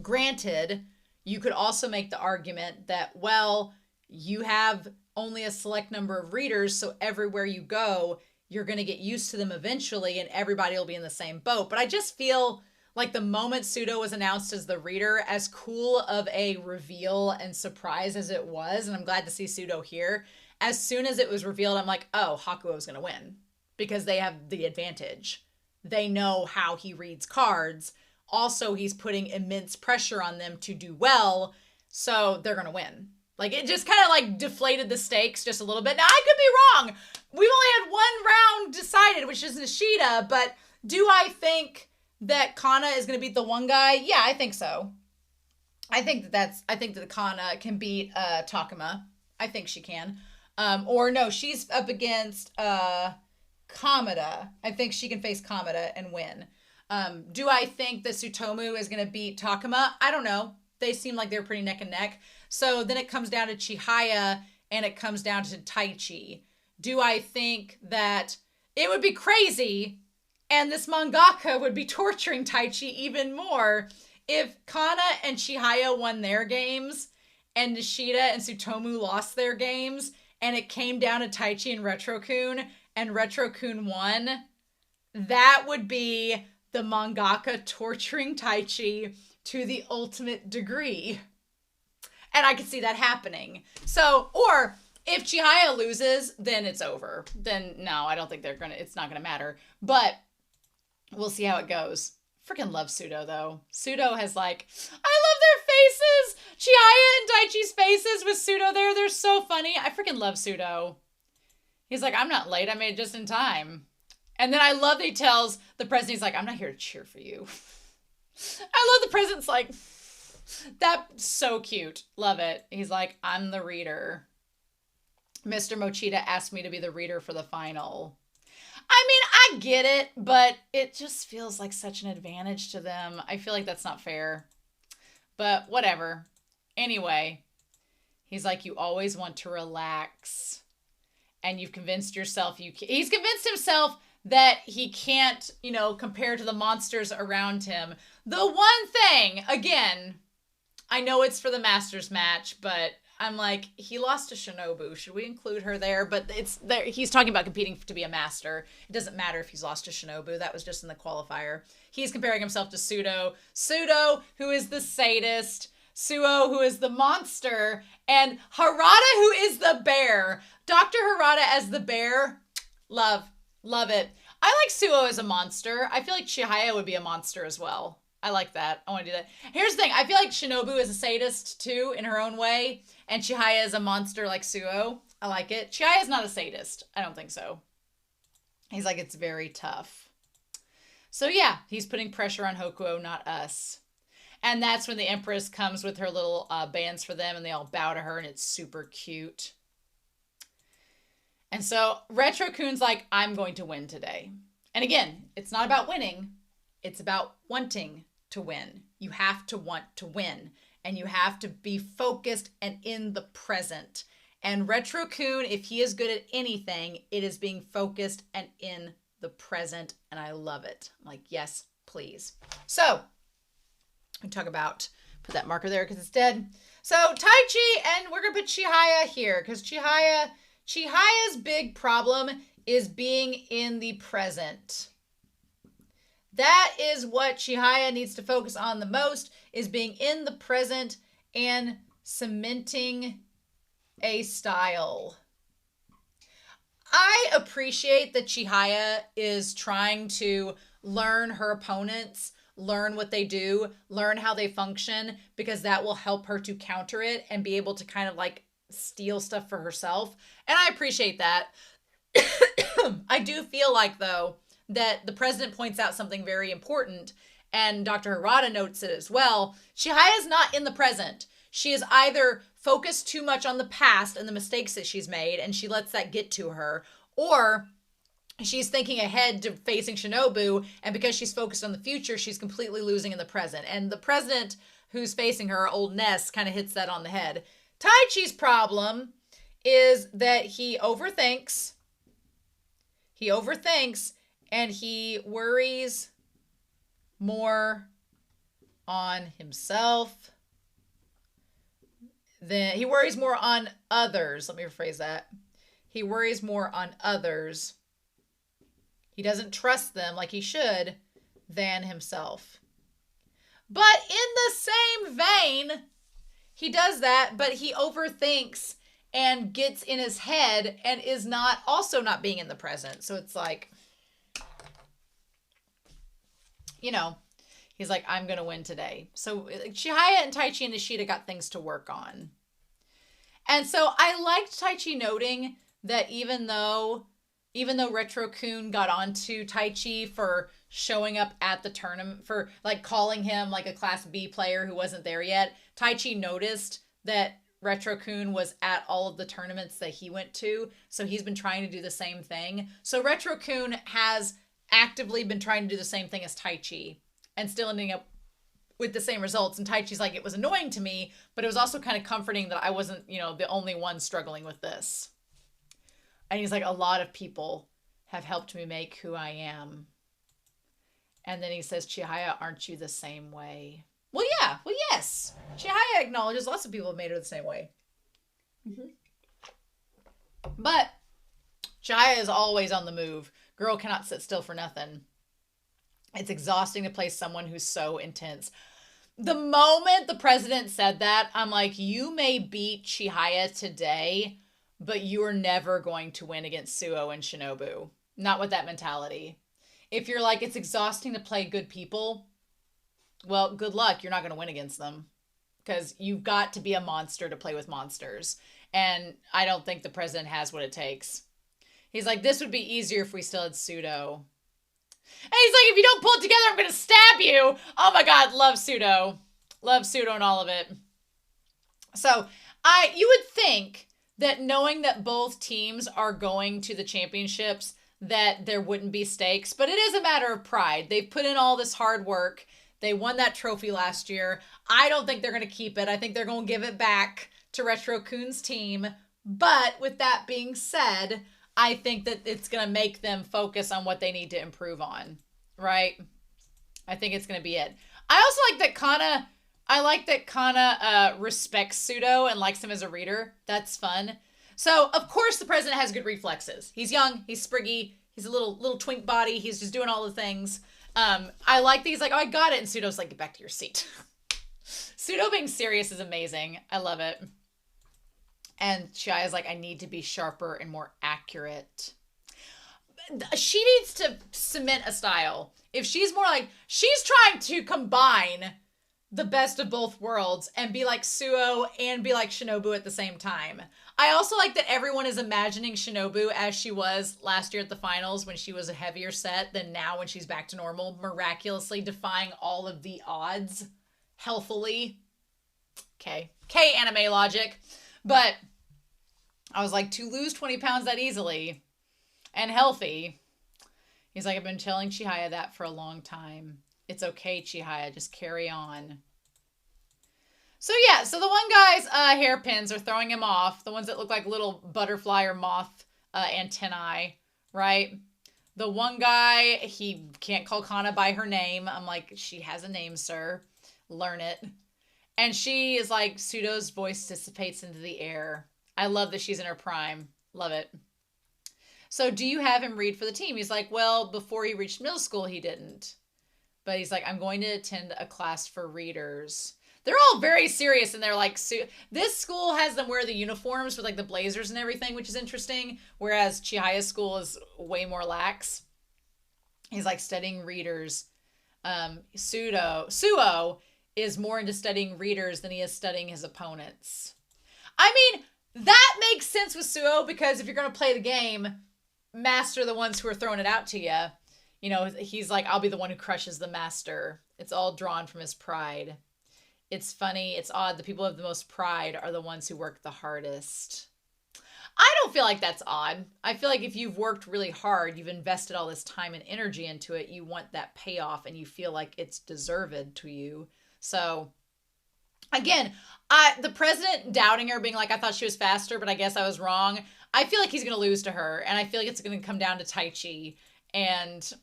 granted, you could also make the argument that, well, you have only a select number of readers, so everywhere you go, you're going to get used to them eventually and everybody will be in the same boat. But I just feel like the moment Pseudo was announced as the reader, as cool of a reveal and surprise as it was, and I'm glad to see Pseudo here, as soon as it was revealed, I'm like, oh, Hokuo is going to win because they have the advantage. They know how he reads cards. Also, he's putting immense pressure on them to do well, so they're going to win. Like, it just kind of like deflated the stakes just a little bit. Now, I could be wrong. We've only had one round decided, which is Nishida, but do I think that Kana is going to beat the one guy? Yeah, I think so. I think that Kana can beat Takuma. I think she can. Or no, she's up against Kamada. I think she can face Kamada and win. Do I think that Tsutomu is going to beat Takuma? I don't know. They seem like they're pretty neck and neck. So then it comes down to Chihaya and it comes down to Taichi. do I think that it would be crazy and this mangaka would be torturing Taichi even more if Kana and Chihaya won their games and Nishida and Tsutomu lost their games and it came down to Taichi and Retro-kun and Retro-kun won? That would be the mangaka torturing Taichi to the ultimate degree. And I could see that happening. So, or if Chihaya loses, then it's over. Then no, I don't think it's not gonna matter. But we'll see how it goes. Freaking love Pseudo though. Pseudo has like, I love their faces. Chihaya and Daichi's faces with Pseudo there. They're so funny. I freaking love Pseudo. He's like, I'm not late. I made it just in time. And then I love that he tells the president, he's like, I'm not here to cheer for you. I love the president's like, that's so cute. Love it. He's like, I'm the reader. Mr. Mochida asked me to be the reader for the final. I mean, I get it, but it just feels like such an advantage to them. I feel like that's not fair. But whatever. Anyway, he's like, you always want to relax. And you've convinced yourself he's convinced himself that he can't, compare to the monsters around him. The one thing, again, I know it's for the Masters match, but I'm like, he lost to Shinobu. Should we include her there? But it's there. He's talking about competing to be a master. It doesn't matter if he's lost to Shinobu. That was just in the qualifier. He's comparing himself to Pseudo. Pseudo, who is the sadist. Suo, who is the monster. And Harada, who is the bear. Dr. Harada as the bear. Love it. I like Suo as a monster. I feel like Chihaya would be a monster as well. I like that. I want to do that. Here's the thing. I feel like Shinobu is a sadist too in her own way. And Chihaya is a monster like Suo. I like it. Chihaya is not a sadist. I don't think so. He's like, it's very tough. So yeah, he's putting pressure on Hokuo, not us. And that's when the Empress comes with her little bands for them and they all bow to her and it's super cute. And so Retro-kun's like, I'm going to win today. And again, it's not about winning. It's about wanting to win. You have to want to win. And you have to be focused and in the present. And Retro-kun, if he is good at anything, it is being focused and in the present. And I love it. I'm like, yes, please. So, we talk about, put that marker there because it's dead. So, Taichi, and we're going to put Chihaya here because Chihaya's big problem is being in the present. That is what Chihaya needs to focus on the most, is being in the present and cementing a style. I appreciate that Chihaya is trying to learn her opponents, learn what they do, learn how they function, because that will help her to counter it and be able to kind of like steal stuff for herself. And I appreciate that. I do feel like, though, that the president points out something very important, and Dr. Harada notes it as well. Chihaya is not in the present. She is either focused too much on the past and the mistakes that she's made, and she lets that get to her, or she's thinking ahead to facing Shinobu, and because she's focused on the future, she's completely losing in the present. And the president who's facing her, old Ness, kind of hits that on the head. Taichi's problem is that he overthinks, and he worries more on himself than he worries more on others. Let me rephrase that. He worries more on others. He doesn't trust them like he should than himself. But in the same vein, he does that, but he overthinks and gets in his head and is also not being in the present. So it's like, he's like, I'm going to win today. So Chihaya and Taichi and Nishida got things to work on. And so I liked Taichi noting that even though Retro-kun got onto Taichi for showing up at the tournament, for like calling him like a class B player who wasn't there yet, Taichi noticed that Retro-kun was at all of the tournaments that he went to. So he's been trying to do the same thing. So Retro-kun has actively been trying to do the same thing as Taichi and still ending up with the same results. And Taichi's like, it was annoying to me, but it was also kind of comforting that I wasn't, the only one struggling with this. And he's like, a lot of people have helped me make who I am. And then he says, Chihaya, aren't you the same way? Well, yeah. Well, yes. Chihaya acknowledges lots of people have made her the same way. Mm-hmm. But Chihaya is always on the move. Girl cannot sit still for nothing. It's exhausting to play someone who's so intense. The moment the president said that, I'm like, you may beat Chihaya today, but you are never going to win against Suo and Shinobu. Not with that mentality. If you're like, it's exhausting to play good people, well, good luck. You're not going to win against them. Because you've got to be a monster to play with monsters. And I don't think the president has what it takes. He's like, this would be easier if we still had Pseudo. And he's like, if you don't pull it together, I'm going to stab you. Oh my God, love Pseudo. Love Pseudo and all of it. So, you would think that knowing that both teams are going to the championships, that there wouldn't be stakes. But it is a matter of pride. They've put in all this hard work. They won that trophy last year. I don't think they're going to keep it. I think they're going to give it back to Retro-kun's team. But with that being said, I think that it's going to make them focus on what they need to improve on, right? I think it's going to be it. I also like that Kana respects Pseudo and likes him as a reader. That's fun. So, of course, the president has good reflexes. He's young. He's spriggy. He's a little twink body. He's just doing all the things. I like that he's like, oh, I got it. And Pseudo's like, get back to your seat. Pseudo being serious is amazing. I love it. And Chihaya's like, I need to be sharper and more accurate. She needs to cement a style. If she's more like, she's trying to combine the best of both worlds and be like Suo and be like Shinobu at the same time. I also like that everyone is imagining Shinobu as she was last year at the finals when she was a heavier set than now when she's back to normal, miraculously defying all of the odds healthily. Okay. Anime logic. But I was like, to lose 20 pounds that easily and healthy. He's like, I've been telling Chihaya that for a long time. It's okay, Chihaya. Just carry on. So yeah, so the one guy's hairpins are throwing him off. The ones that look like little butterfly or moth antennae, right? The one guy, he can't call Kana by her name. I'm like, she has a name, sir. Learn it. And she is like, Pseudo's voice dissipates into the air. I love that she's in her prime. Love it. So do you have him read for the team? He's like, well, before he reached middle school, he didn't. But he's like, I'm going to attend a class for readers. They're all very serious, and they're like, this school has them wear the uniforms with like the blazers and everything, which is interesting. Whereas Chihaya's school is way more lax. He's like studying readers. Suo is more into studying readers than he is studying his opponents. I mean, that makes sense with Suo because if you're going to play the game, master the ones who are throwing it out to you. You know, he's like, I'll be the one who crushes the master. It's all drawn from his pride. It's funny. It's odd. The people who have the most pride are the ones who work the hardest. I don't feel like that's odd. I feel like if you've worked really hard, you've invested all this time and energy into it, you want that payoff and you feel like it's deserved to you. So, again, the president doubting her, being like, I thought she was faster, but I guess I was wrong. I feel like he's going to lose to her. And I feel like it's going to come down to Taichi. And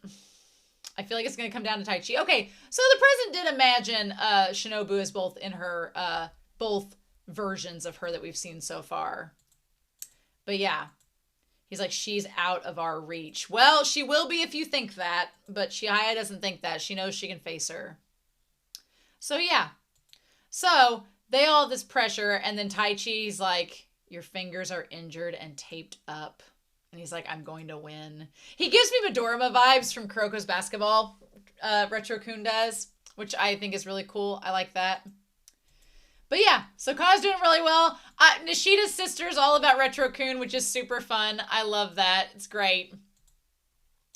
I feel like it's going to come down to Taichi. Okay, so the president did imagine Shinobu as both in her, both versions of her that we've seen so far. But yeah, he's like, she's out of our reach. Well, she will be if you think that, but Chihaya doesn't think that. She knows she can face her. So yeah. So they all have this pressure, and then Taichi's like, your fingers are injured and taped up. And he's like, I'm going to win. He gives me Midorima vibes from Kuroko's basketball. Retro-kun does, which I think is really cool. I like that. But yeah, so Kana's doing really well. Nishida's sister is all about Retro-kun, which is super fun. I love that. It's great.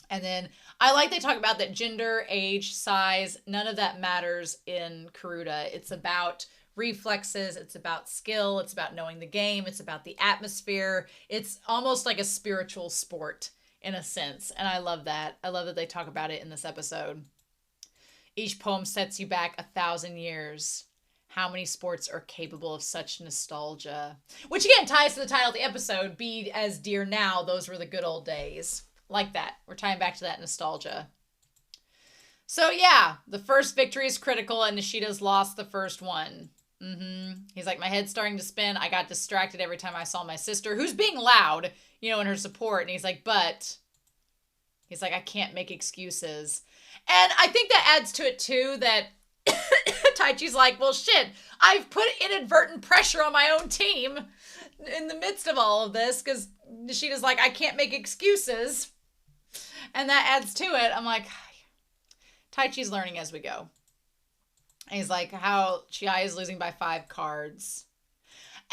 And then I like they talk about that gender, age, size, none of that matters in Karuta. It's about reflexes, it's about skill, it's about knowing the game, it's about the atmosphere. It's almost like a spiritual sport in a sense, and I love that. I love that they talk about it in this episode. Each poem sets you back 1,000 years. How many sports are capable of such nostalgia? Which again ties to the title of the episode, Be As Dear Now, Those Were the Good Old Days. Like that. We're tying back to that nostalgia. So yeah, the first victory is critical and Nishida's lost the first one. He's like, my head's starting to spin. I got distracted every time I saw my sister, who's being loud, in her support. And he's like, I can't make excuses. And I think that adds to it too that Taichi's like, well, shit, I've put inadvertent pressure on my own team in the midst of all of this because Nishida's like, I can't make excuses. And that adds to it. I'm like, Taichi's learning as we go. And he's like, how Chihaya is losing by 5 cards.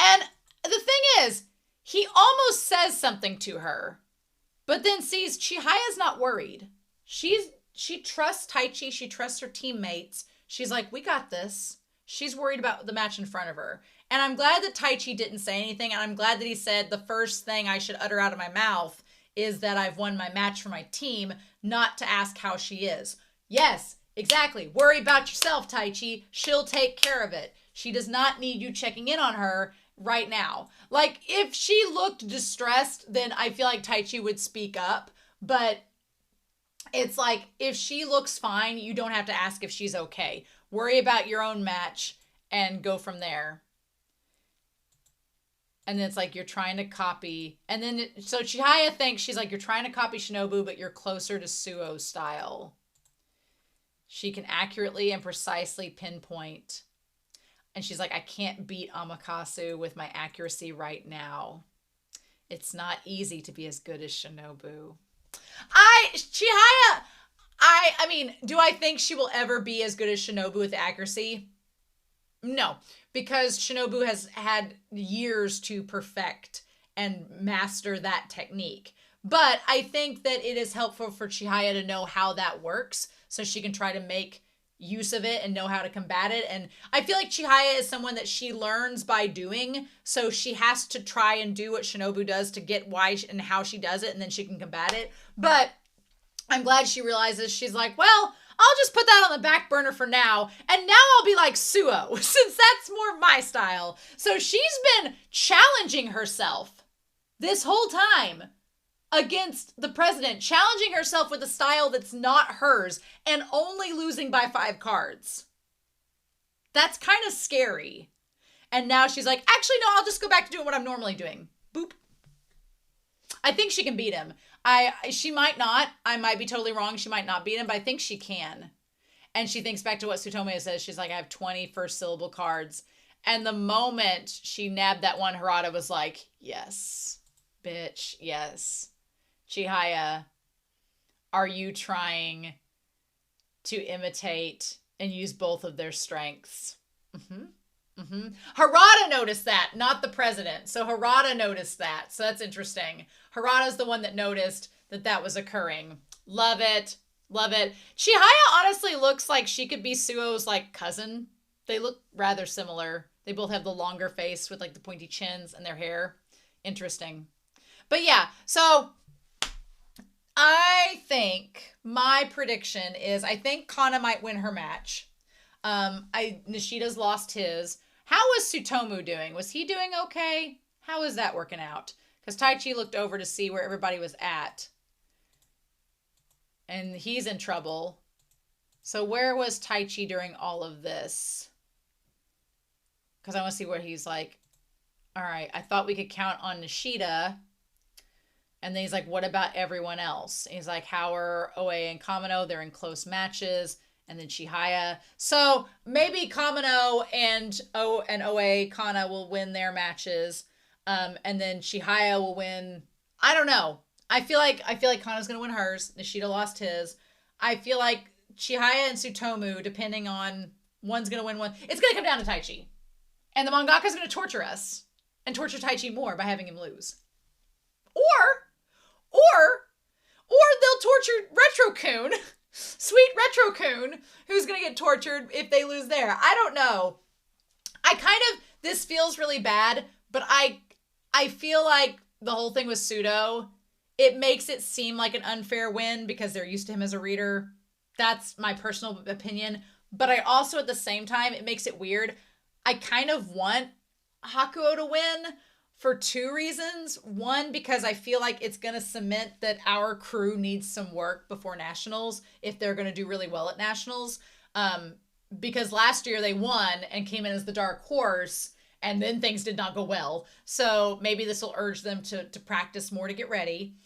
And the thing is, he almost says something to her, but then sees Chihaya's not worried. She trusts Taichi. She trusts her teammates. She's like, we got this. She's worried about the match in front of her. And I'm glad that Taichi didn't say anything. And I'm glad that he said the first thing I should utter out of my mouth is that I've won my match for my team, not to ask how she is. Yes, exactly. Worry about yourself, Taichi. She'll take care of it. She does not need you checking in on her right now. Like, if she looked distressed, then I feel like Taichi would speak up. But it's like, if she looks fine, you don't have to ask if she's okay. Worry about your own match and go from there. And then it's like, you're trying to copy. And then, so Chihaya thinks, she's like, you're trying to copy Shinobu, but you're closer to Suo's style. She can accurately and precisely pinpoint. And she's like, I can't beat Amakasu with my accuracy right now. It's not easy to be as good as Shinobu. Chihaya, I mean, do I think she will ever be as good as Shinobu with accuracy? No, because Shinobu has had years to perfect and master that technique. But I think that it is helpful for Chihaya to know how that works so she can try to make use of it and know how to combat it. And I feel like Chihaya is someone that she learns by doing, so she has to try and do what Shinobu does to get why and how she does it, and then she can combat it. But I'm glad she realizes, she's like, well, I'll just put that on the back burner for now, and now I'll be like Suo, since that's more my style. So she's been challenging herself this whole time against the president, challenging herself with a style that's not hers and only losing by 5 cards. That's kind of scary. And now she's like, actually, no, I'll just go back to doing what I'm normally doing. Boop. I think she can beat him. She might not. I might be totally wrong. She might not beat him, but I think she can. And she thinks back to what Tsutomu says. She's like, I have 20 first syllable cards. And the moment she nabbed that one, Harada was like, yes, bitch, yes. Chihaya, are you trying to imitate and use both of their strengths? Harada noticed that, not the president. So Harada noticed that. So that's interesting. Harada's the one that noticed that that was occurring. Love it. Love it. Chihaya honestly looks like she could be Suo's like cousin. They look rather similar. They both have the longer face with like the pointy chins and their hair. Interesting. But yeah, so I think my prediction is I think Kana might win her match. Nishida's lost his. How was Tsutomu doing? Was he doing okay? How is that working out? Because Taichi looked over to see where everybody was at. And he's in trouble. So where was Taichi during all of this? Because I want to see where he's like, all right, I thought we could count on Nishida. And then he's like, what about everyone else? And he's like, how are Oe and Kamino? They're in close matches. And then Chihaya. So maybe Kamino and Oe Kana will win their matches. And then Chihaya will win. I don't know. I feel like Kana's gonna win hers. Nishida lost his. I feel like Chihaya and Tsutomu, depending on one's gonna win one. It's gonna come down to Taichi. And the mangaka's gonna torture us. And torture Taichi more by having him lose. Or they'll torture Retro-kun, sweet Retro-kun, who's going to get tortured if they lose there. I don't know. This feels really bad, but I feel like the whole thing with Pseudo, it makes it seem like an unfair win because they're used to him as a reader. That's my personal opinion. But I also, at the same time, it makes it weird. I kind of want Hakuo to win for two reasons. One, because I feel like it's going to cement that our crew needs some work before nationals if they're going to do really well at nationals. Because last year they won and came in as the dark horse, and then things did not go well. So maybe this will urge them to practice more to get ready.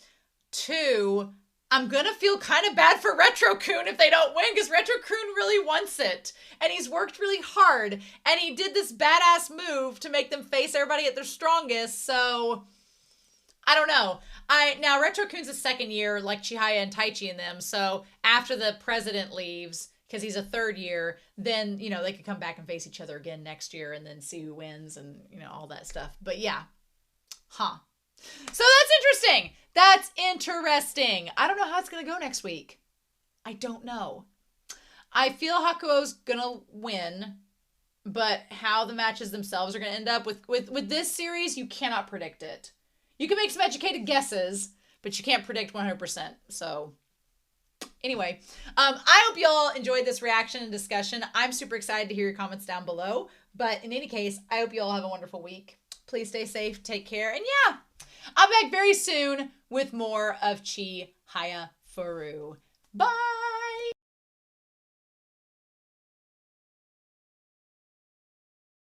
Two, I'm going to feel kind of bad for Retro-kun if they don't win, because Retro-kun really wants it. And he's worked really hard. And he did this badass move to make them face everybody at their strongest. So, I don't know. Now, Retro-kun's a second year, like Chihaya and Taichi and them. So, after the president leaves, because he's a third year, then, you know, they could come back and face each other again next year and then see who wins and, you know, all that stuff. But yeah. Huh. So that's interesting. That's interesting. I don't know how it's going to go next week. I don't know. I feel Hakuo's going to win, but how the matches themselves are going to end up with this series, you cannot predict it. You can make some educated guesses, but you can't predict 100%. So anyway, I hope you all enjoyed this reaction and discussion. I'm super excited to hear your comments down below. But in any case, I hope you all have a wonderful week. Please stay safe, take care, and yeah, I'll be back very soon with more of Chihayafuru. Bye!